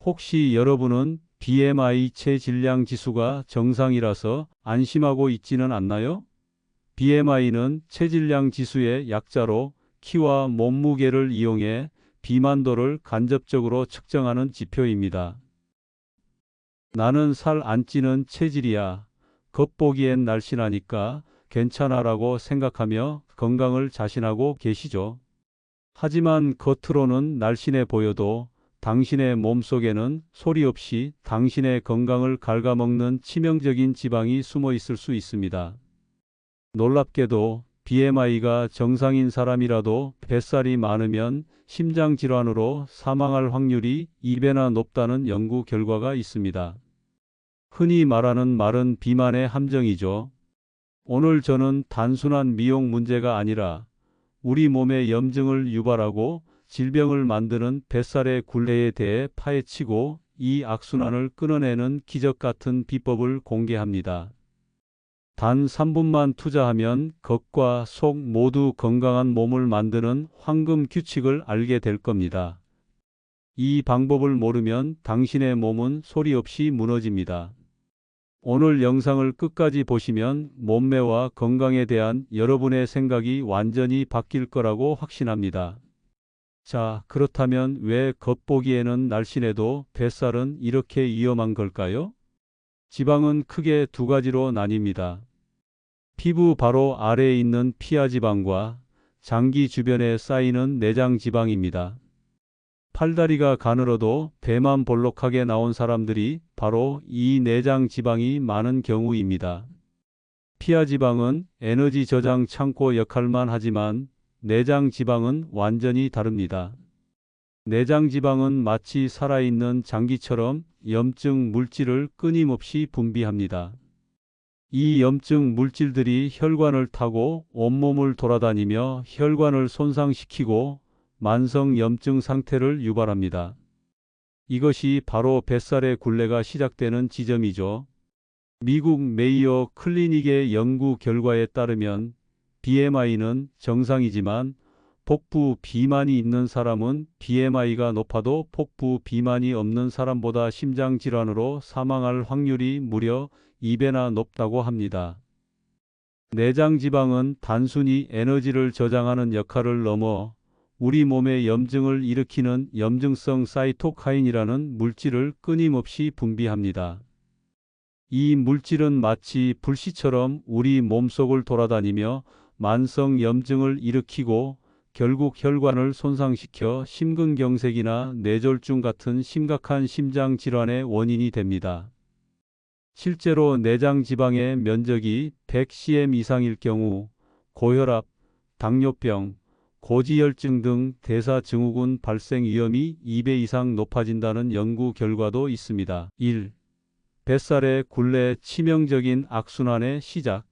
혹시 여러분은 BMI 체질량 지수가 정상이라서 안심하고 있지는 않나요? BMI는 체질량 지수의 약자로 키와 몸무게를 이용해 비만도를 간접적으로 측정하는 지표입니다. 나는 살 안 찌는 체질이야. 겉보기엔 날씬하니까 괜찮아라고 생각하며 건강을 자신하고 계시죠. 하지만 겉으로는 날씬해 보여도 당신의 몸속에는 소리 없이 당신의 건강을 갉아먹는 치명적인 지방이 숨어 있을 수 있습니다. 놀랍게도 BMI가 정상인 사람이라도 뱃살이 많으면 심장질환으로 사망할 확률이 2배나 높다는 연구 결과가 있습니다. 흔히 말하는 마른 비만의 함정이죠. 오늘 저는 단순한 미용 문제가 아니라 우리 몸의 염증을 유발하고 질병을 만드는 뱃살의 굴레에 대해 파헤치고 이 악순환을 끊어내는 기적 같은 비법을 공개합니다. 단 3분만 투자하면 겉과 속 모두 건강한 몸을 만드는 황금 규칙을 알게 될 겁니다. 이 방법을 모르면 당신의 몸은 소리 없이 무너집니다. 오늘 영상을 끝까지 보시면 몸매와 건강에 대한 여러분의 생각이 완전히 바뀔 거라고 확신합니다. 자, 그렇다면 왜 겉보기에는 날씬해도 뱃살은 이렇게 위험한 걸까요? 지방은 크게 두 가지로 나뉩니다. 피부 바로 아래에 있는 피하지방과 장기 주변에 쌓이는 내장지방입니다. 팔다리가 가늘어도 배만 볼록하게 나온 사람들이 바로 이 내장지방이 많은 경우입니다. 피하지방은 에너지 저장 창고 역할만 하지만 내장지방은 완전히 다릅니다. 내장지방은 마치 살아있는 장기처럼 염증 물질을 끊임없이 분비합니다. 이 염증 물질들이 혈관을 타고 온몸을 돌아다니며 혈관을 손상시키고 만성 염증 상태를 유발합니다. 이것이 바로 뱃살의 굴레가 시작되는 지점이죠. 미국 메이오 클리닉의 연구 결과에 따르면 BMI는 정상이지만 복부 비만이 있는 사람은 BMI가 높아도 복부 비만이 없는 사람보다 심장질환으로 사망할 확률이 무려 2배나 높다고 합니다. 내장지방은 단순히 에너지를 저장하는 역할을 넘어 우리 몸의 염증을 일으키는 염증성 사이토카인이라는 물질을 끊임없이 분비합니다. 이 물질은 마치 불씨처럼 우리 몸속을 돌아다니며 만성 염증을 일으키고 결국 혈관을 손상시켜 심근경색이나 뇌졸중 같은 심각한 심장 질환의 원인이 됩니다. 실제로 내장 지방의 면적이 100cm 이상일 경우 고혈압, 당뇨병, 고지혈증 등 대사증후군 발생 위험이 2배 이상 높아진다는 연구 결과도 있습니다. 1. 뱃살의 굴레 치명적인 악순환의 시작.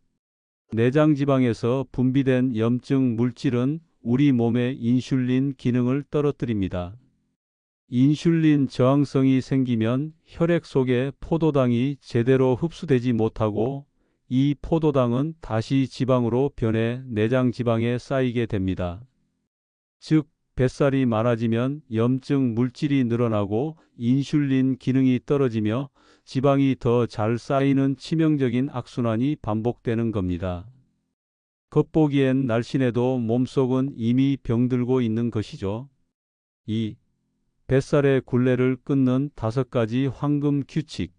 내장지방에서 분비된 염증 물질은 우리 몸의 인슐린 기능을 떨어뜨립니다. 인슐린 저항성이 생기면 혈액 속에 포도당이 제대로 흡수되지 못하고 이 포도당은 다시 지방으로 변해 내장지방에 쌓이게 됩니다. 즉, 뱃살이 많아지면 염증 물질이 늘어나고 인슐린 기능이 떨어지며 지방이 더 잘 쌓이는 치명적인 악순환이 반복되는 겁니다. 겉보기엔 날씬해도 몸속은 이미 병들고 있는 것이죠. 2. 뱃살의 굴레를 끊는 5가지 황금 규칙.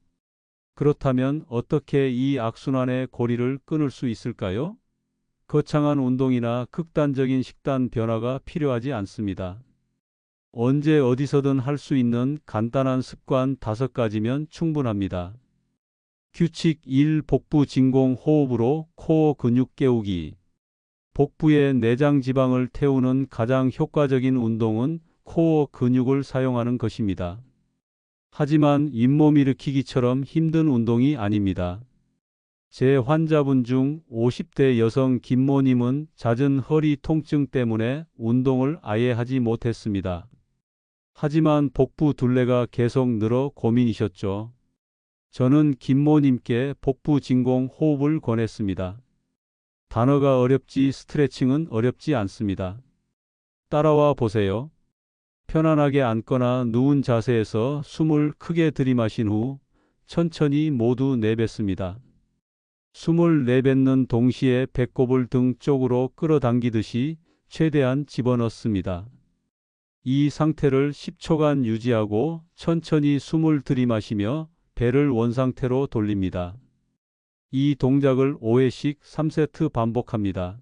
그렇다면 어떻게 이 악순환의 고리를 끊을 수 있을까요? 거창한 운동이나 극단적인 식단 변화가 필요하지 않습니다. 언제 어디서든 할 수 있는 간단한 습관 5가지면 충분합니다. 규칙 1. 복부 진공 호흡으로 코어 근육 깨우기. 복부의 내장 지방을 태우는 가장 효과적인 운동은 코어 근육을 사용하는 것입니다. 하지만 잇몸 일으키기처럼 힘든 운동이 아닙니다. 제 환자분 중 50대 여성 김모님은 잦은 허리 통증 때문에 운동을 아예 하지 못했습니다. 하지만 복부 둘레가 계속 늘어 고민이셨죠. 저는 김모님께 복부 진공 호흡을 권했습니다. 단어가 어렵지 스트레칭은 어렵지 않습니다. 따라와 보세요. 편안하게 앉거나 누운 자세에서 숨을 크게 들이마신 후 천천히 모두 내뱉습니다. 숨을 내뱉는 동시에 배꼽을 등 쪽으로 끌어당기듯이 최대한 집어넣습니다. 이 상태를 10초간 유지하고 천천히 숨을 들이마시며 배를 원상태로 돌립니다. 이 동작을 5회씩 3세트 반복합니다.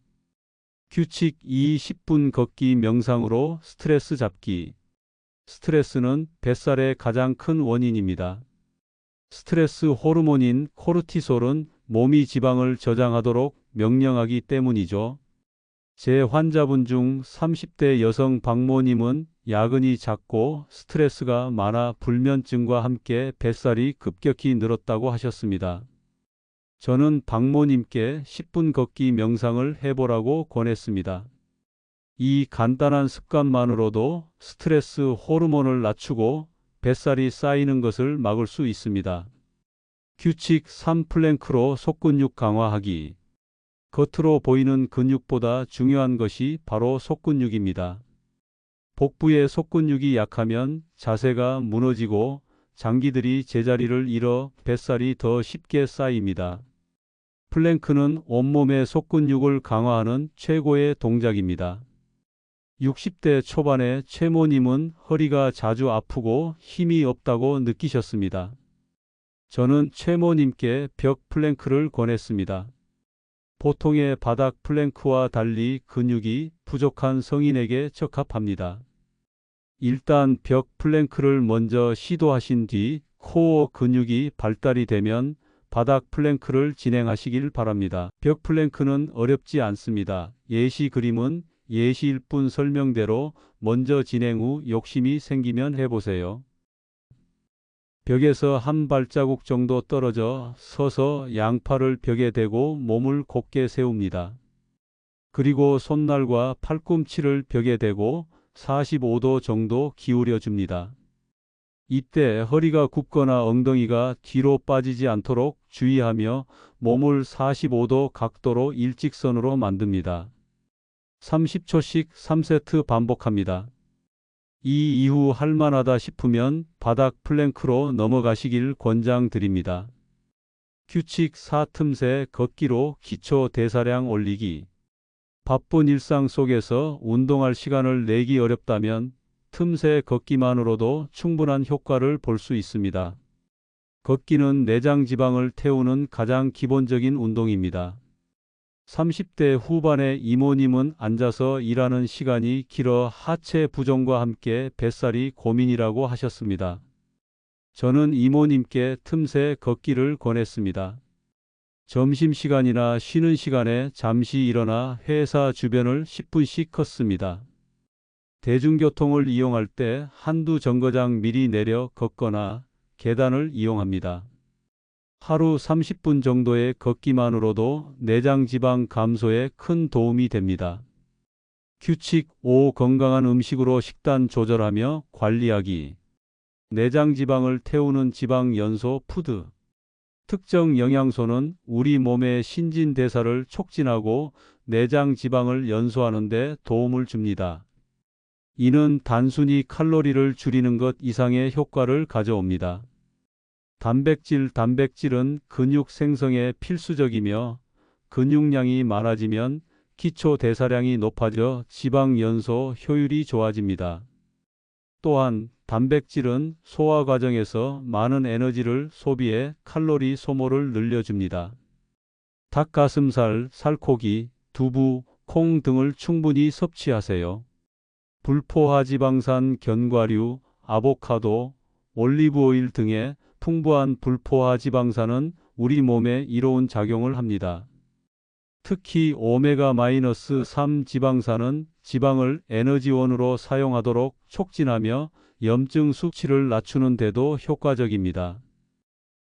규칙 2. 10분 걷기 명상으로 스트레스 잡기. 스트레스는 뱃살의 가장 큰 원인입니다. 스트레스 호르몬인 코르티솔은 몸이 지방을 저장하도록 명령하기 때문이죠. 제 환자분 중 30대 여성 박모님은 야근이 잦고 스트레스가 많아 불면증과 함께 뱃살이 급격히 늘었다고 하셨습니다. 저는 박모님께 10분 걷기 명상을 해보라고 권했습니다. 이 간단한 습관만으로도 스트레스 호르몬을 낮추고 뱃살이 쌓이는 것을 막을 수 있습니다. 규칙 3. 플랭크로 속근육 강화하기. 겉으로 보이는 근육보다 중요한 것이 바로 속근육입니다. 복부의 속근육이 약하면 자세가 무너지고 장기들이 제자리를 잃어 뱃살이 더 쉽게 쌓입니다. 플랭크는 온몸의 속근육을 강화하는 최고의 동작입니다. 60대 초반의 최모님은 허리가 자주 아프고 힘이 없다고 느끼셨습니다. 저는 최모님께 벽 플랭크를 권했습니다. 보통의 바닥 플랭크와 달리 근육이 부족한 성인에게 적합합니다. 일단 벽 플랭크를 먼저 시도하신 뒤 코어 근육이 발달이 되면 바닥 플랭크를 진행하시길 바랍니다. 벽 플랭크는 어렵지 않습니다. 예시 그림은 예시일 뿐 설명대로 먼저 진행 후 욕심이 생기면 해보세요. 벽에서 한 발자국 정도 떨어져 서서 양팔을 벽에 대고 몸을 곧게 세웁니다. 그리고 손날과 팔꿈치를 벽에 대고 45도 정도 기울여 줍니다. 이때 허리가 굽거나 엉덩이가 뒤로 빠지지 않도록 주의하며 몸을 45도 각도로 일직선으로 만듭니다. 30초씩 3세트 반복합니다. 이 이후 할만하다 싶으면 바닥 플랭크로 넘어가시길 권장드립니다. 규칙 4. 틈새 걷기로 기초 대사량 올리기. 바쁜 일상 속에서 운동할 시간을 내기 어렵다면 틈새 걷기만으로도 충분한 효과를 볼 수 있습니다. 걷기는 내장 지방을 태우는 가장 기본적인 운동입니다. 30대 후반의 이모님은 앉아서 일하는 시간이 길어 하체 부종과 함께 뱃살이 고민이라고 하셨습니다. 저는 이모님께 틈새 걷기를 권했습니다. 점심시간이나 쉬는 시간에 잠시 일어나 회사 주변을 10분씩 걷습니다. 대중교통을 이용할 때 한두 정거장 미리 내려 걷거나 계단을 이용합니다. 하루 30분 정도의 걷기만으로도 내장 지방 감소에 큰 도움이 됩니다. 규칙 5. 건강한 음식으로 식단 조절하며 관리하기. 내장 지방을 태우는 지방 연소 푸드. 특정 영양소는 우리 몸의 신진대사를 촉진하고 내장 지방을 연소하는 데 도움을 줍니다. 이는 단순히 칼로리를 줄이는 것 이상의 효과를 가져옵니다. 단백질은 근육 생성에 필수적이며 근육량이 많아지면 기초 대사량이 높아져 지방 연소 효율이 좋아집니다. 또한 단백질은 소화 과정에서 많은 에너지를 소비해 칼로리 소모를 늘려줍니다. 닭가슴살, 살코기, 두부, 콩 등을 충분히 섭취하세요. 불포화 지방산 견과류, 아보카도, 올리브오일 등의 풍부한 불포화 지방산은 우리 몸에 이로운 작용을 합니다. 특히 오메가-3 지방산은 지방을 에너지원으로 사용하도록 촉진하며 염증 수치를 낮추는 데도 효과적입니다.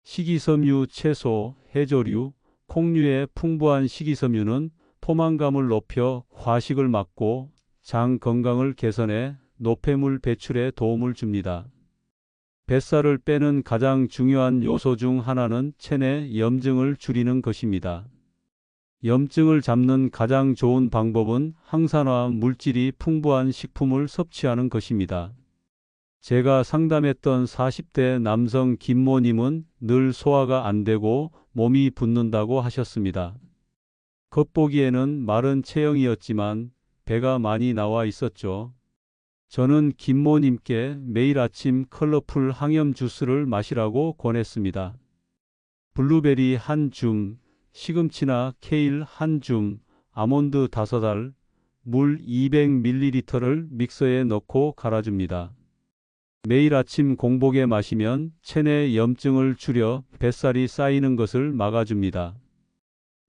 식이섬유, 채소, 해조류, 콩류의 풍부한 식이섬유는 포만감을 높여 과식을 막고 장 건강을 개선해 노폐물 배출에 도움을 줍니다. 뱃살을 빼는 가장 중요한 요소 중 하나는 체내 염증을 줄이는 것입니다. 염증을 잡는 가장 좋은 방법은 항산화 물질이 풍부한 식품을 섭취하는 것입니다. 제가 상담했던 40대 남성 김모님은 늘 소화가 안 되고 몸이 붓는다고 하셨습니다. 겉보기에는 마른 체형이었지만 배가 많이 나와 있었죠. 저는 김모님께 매일 아침 컬러풀 항염 주스를 마시라고 권했습니다. 블루베리 한 줌, 시금치나 케일 한 줌, 아몬드 5알, 물 200ml를 믹서에 넣고 갈아줍니다. 매일 아침 공복에 마시면 체내 염증을 줄여 뱃살이 쌓이는 것을 막아줍니다.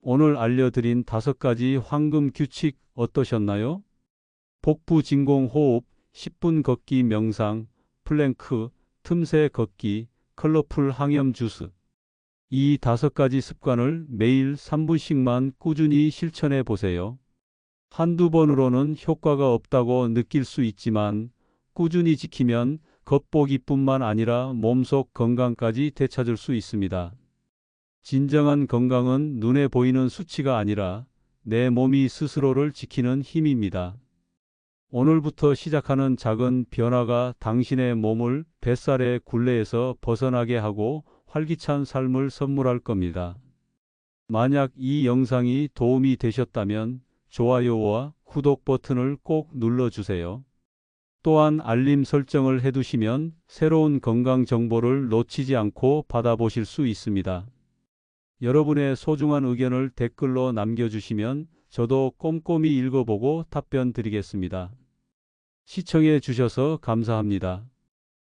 오늘 알려드린 5가지 황금 규칙 어떠셨나요? 복부 진공 호흡, 10분 걷기 명상, 플랭크, 틈새 걷기, 컬러풀 항염 주스. 이 5가지 습관을 매일 3분씩만 꾸준히 실천해 보세요. 한두 번으로는 효과가 없다고 느낄 수 있지만 꾸준히 지키면 겉보기뿐만 아니라 몸속 건강까지 되찾을 수 있습니다. 진정한 건강은 눈에 보이는 수치가 아니라 내 몸이 스스로를 지키는 힘입니다. 오늘부터 시작하는 작은 변화가 당신의 몸을 뱃살의 굴레에서 벗어나게 하고 활기찬 삶을 선물할 겁니다. 만약 이 영상이 도움이 되셨다면 좋아요와 구독 버튼을 꼭 눌러주세요. 또한 알림 설정을 해두시면 새로운 건강 정보를 놓치지 않고 받아보실 수 있습니다. 여러분의 소중한 의견을 댓글로 남겨주시면 저도 꼼꼼히 읽어보고 답변 드리겠습니다. 시청해 주셔서 감사합니다.